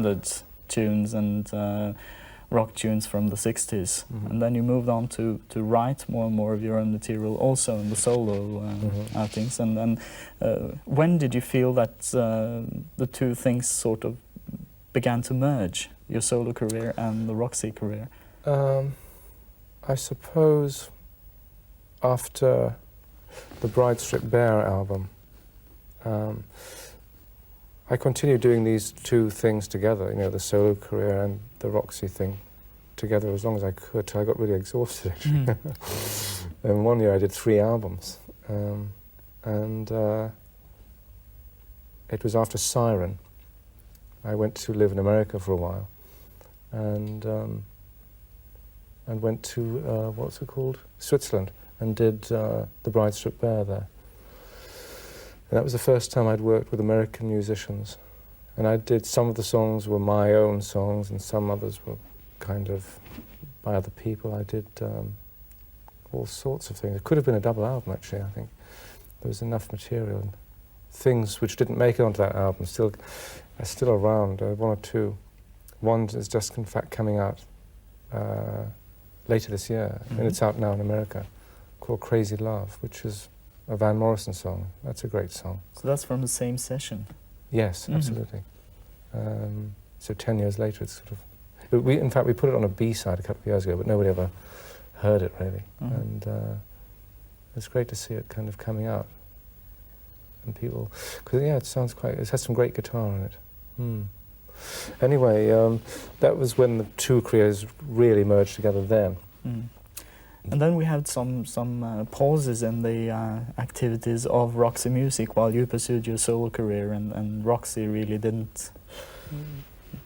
standard tunes and rock tunes from the 60s, and then you moved on to write more and more of your own material, also in the solo outings. And then, when did you feel that the two things sort of began to merge, your solo career and the Roxy career? I suppose after the Bride Stripped Bare album, I continued doing these two things together, you know, the solo career and the Roxy thing together as long as I could, till I got really exhausted, actually. And one year I did 3 albums, and it was after Siren. I went to live in America for a while, and went to, what's it called? Switzerland, and did the Bride Stripped Bare there. And that was the first time I'd worked with American musicians. And I did, some of the songs were my own songs, and some others were kind of by other people. I did all sorts of things. It could have been a double album, actually, I think. There was enough material. And things which didn't make it onto that album are still around, 1 or 2. One is just, in fact, coming out later this year, and it's out now in America, called Crazy Love, which is a Van Morrison song. That's a great song. So that's from the same session? Yes, absolutely. So 10 years later, it's sort of... in fact, we put it on a B-side a couple of years ago, but nobody ever heard it, really. And it's great to see it kind of coming out. And people... Because, yeah, it sounds quite... It has some great guitar in it. Anyway, that was when the two careers really merged together then. And then we had some pauses in the activities of Roxy Music while you pursued your solo career, and Roxy really didn't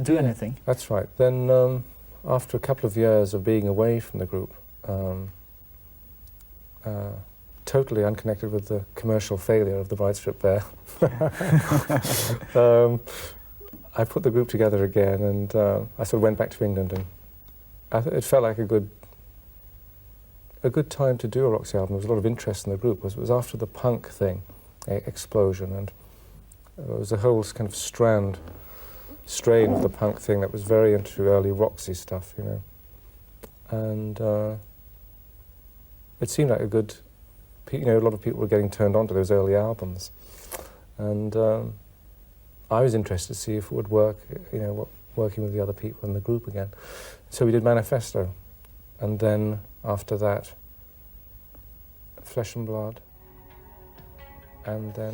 do anything. That's right. Then after a couple of years of being away from the group, totally unconnected with the commercial failure of the Bride Stripped Bare, I put the group together again, and I sort of went back to England, and it felt like a good time to do a Roxy album. There was a lot of interest in the group. It was after the punk thing, explosion, and there was a whole kind of strain of the punk thing that was very into early Roxy stuff, you know. And it seemed like a good, you know, a lot of people were getting turned on to those early albums, and I was interested to see if it would work, you know, working with the other people in the group again. So we did Manifesto, and then after that, Flesh and Blood, and then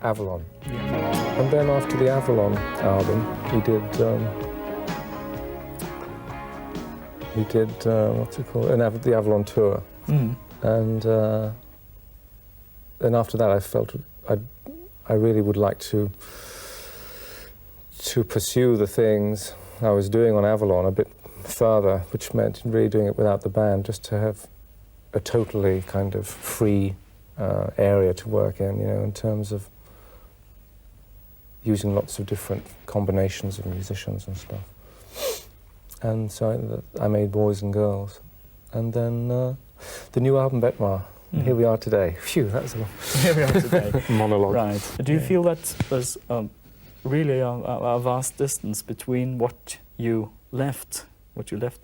Avalon. And then after the Avalon album, we did what's it called? The Avalon tour. And then after that, I felt I really would like to pursue the things I was doing on Avalon a bit further, which meant really doing it without the band, just to have a totally kind of free area to work in, you know, in terms of using lots of different combinations of musicians and stuff. And so I made Boys and Girls. And then the new album, Betmar. Here we are today. Phew, that's a Here we are today. monologue. Right. Do you feel that there's really a vast distance between what you left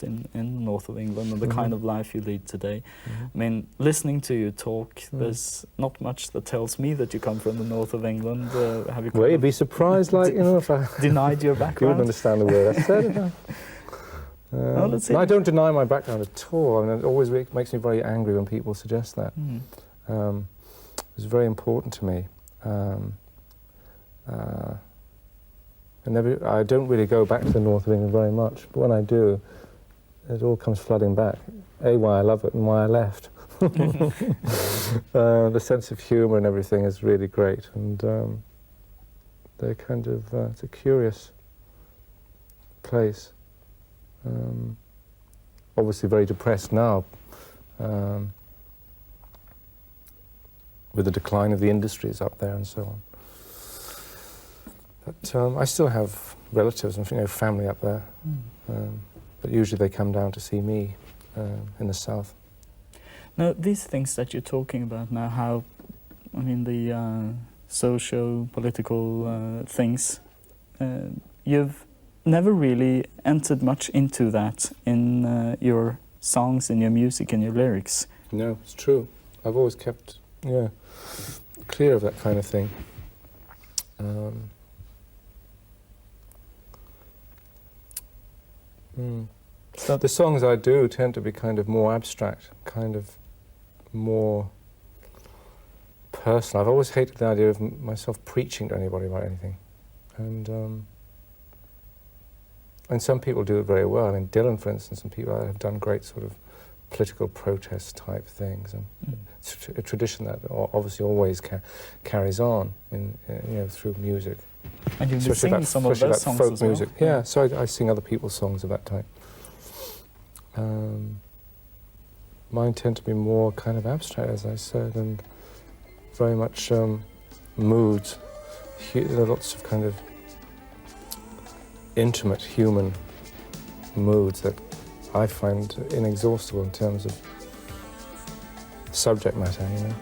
in the north of England and the kind of life you lead today? I mean, listening to you talk, there's not much that tells me that you come from the north of England. Have you? Well, you'd be surprised, like, you know, if I denied your you background? wouldn't understand the word I said. Let's see. I don't deny my background at all. I mean, it always makes me very angry when people suggest that. It's very important to me. I don't really go back to the north of England very much, but when I do, it all comes flooding back. Why I love it and why I left. The sense of humour and everything is really great, and they're kind of, it's a curious place. Obviously very depressed now, with the decline of the industries up there and so on. But I still have relatives and, you know, family up there, but usually they come down to see me in the south. Now, these things that you're talking about now, how, I mean, the socio-political things. You've never really entered much into that in your songs, in your music, in your lyrics. No, it's true. I've always kept, clear of that kind of thing. So the songs I do tend to be kind of more abstract, kind of more personal. I've always hated the idea of myself preaching to anybody about anything. And some people do it very well. I mean, Dylan, for instance, and people have done great sort of political protest type things. And it's a tradition that obviously always carries on through music. And you've been singing some of those songs folk as well. music. Yeah, so I sing other people's songs of that type. Mine tend to be more kind of abstract, as I said, and very much moods. There are lots of kind of intimate human moods that I find inexhaustible in terms of subject matter, you know.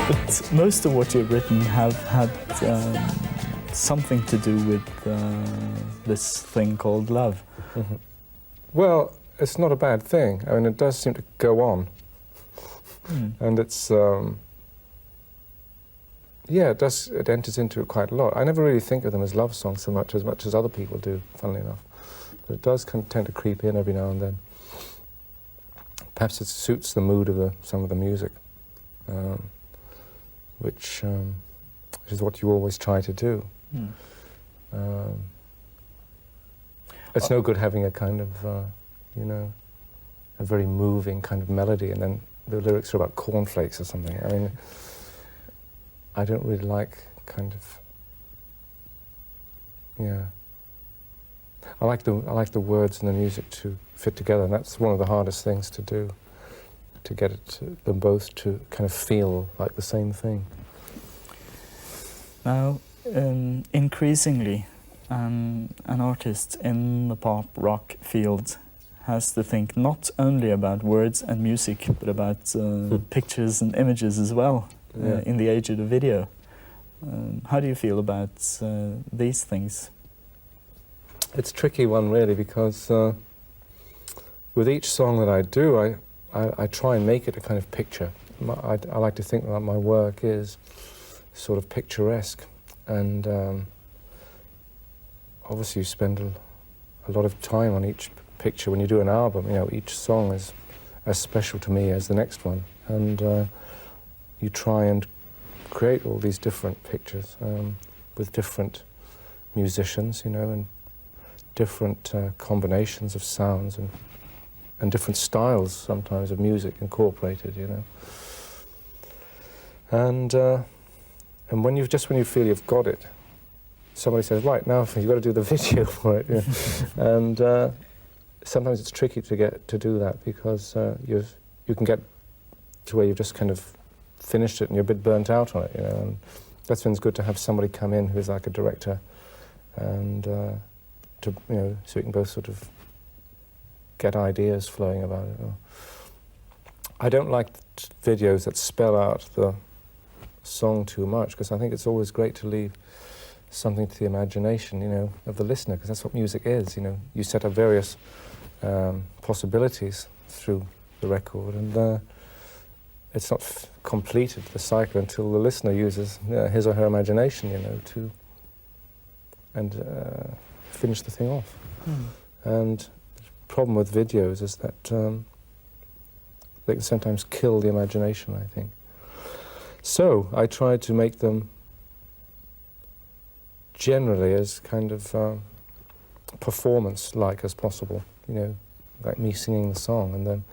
But most of what you've written have had something to do with this thing called love. Mm-hmm. Well, it's not a bad thing. I mean, it does seem to go on. And it's, it enters into it quite a lot. I never really think of them as love songs so much as other people do, funnily enough. But it does kind of tend to creep in every now and then. Perhaps it suits the mood of some of the music, which is what you always try to do. It's no good having a kind of, a very moving kind of melody and then the lyrics are about cornflakes or something. I mean, I don't really like kind of, I like the words and the music to fit together, and that's one of the hardest things to do, to get them both to kind of feel like the same thing. Now, increasingly, an artist in the pop rock field has to think not only about words and music, but about pictures and images as well, in the age of the video. How do you feel about these things? It's a tricky one, really, because with each song that I do, I try and make it a kind of picture. I like to think that my work is sort of picturesque, and obviously you spend a lot of time on each picture. When you do an album, each song is as special to me as the next one, and you try and create all these different pictures with different musicians, and different combinations of sounds and different styles sometimes of music incorporated, and when you feel you've got it, somebody says, right, now you've got to do the video for it, and sometimes it's tricky to do that because you can get to where you've just kind of finished it and you're a bit burnt out on it, and that's when it's good to have somebody come in who's like a director, and so we can both sort of get ideas flowing about it. I don't like videos that spell out the song too much, because I think it's always great to leave something to the imagination, of the listener, because that's what music is. You set up various possibilities through the record, and it's not completed, the cycle, until the listener uses his or her imagination, to finish the thing off. And the problem with videos is that they can sometimes kill the imagination, I think. So I try to make them generally as kind of performance-like as possible, like me singing the song, and then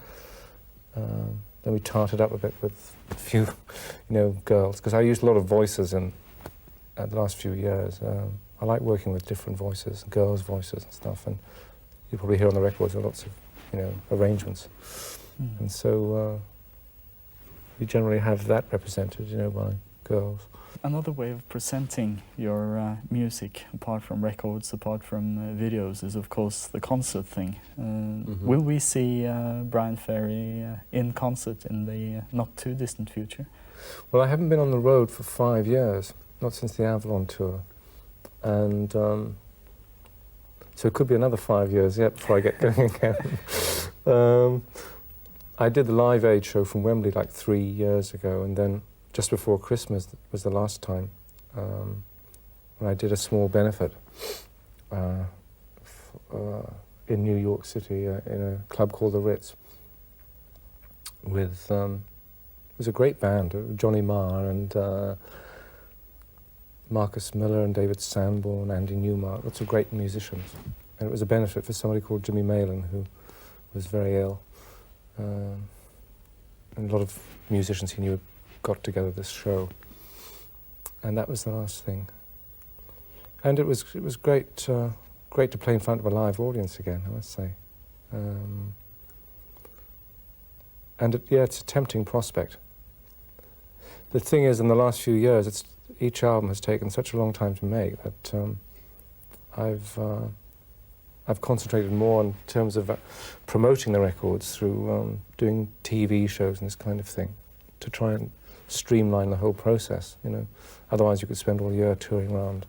we tart it up a bit with a few, girls, because I used a lot of voices in the last few years. I like working with different voices, girls' voices and stuff, and you probably hear on the records there are lots of, arrangements. And so you generally have that represented, by girls. Another way of presenting your music, apart from records, apart from videos, is of course the concert thing. Will we see Bryan Ferry in concert in the not too distant future? Well, I haven't been on the road for 5 years, not since the Avalon tour. And so it could be another 5 years yet before I get going again. I did the Live Aid show from Wembley like 3 years ago, and then just before Christmas was the last time when I did a small benefit in New York City in a club called the Ritz with it was a great band, Johnny Marr and Marcus Miller and David Sanborn, Andy Newmark, lots of great musicians. And it was a benefit for somebody called Jimmy Malin, who was very ill. And a lot of musicians he knew got together this show. And that was the last thing. And it was great, great to play in front of a live audience again, I must say. And it's a tempting prospect. The thing is, in the last few years, each album has taken such a long time to make that I've concentrated more in terms of promoting the records through doing TV shows and this kind of thing to try and streamline the whole process. You know, otherwise you could spend all year touring around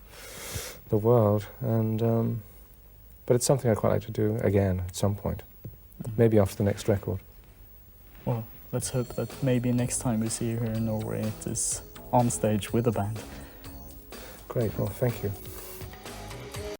the world. And but it's something I'd quite like to do again at some point, maybe after the next record. Well, let's hope that maybe next time we see you here in Norway, it is on stage with a band. Great. Well, thank you.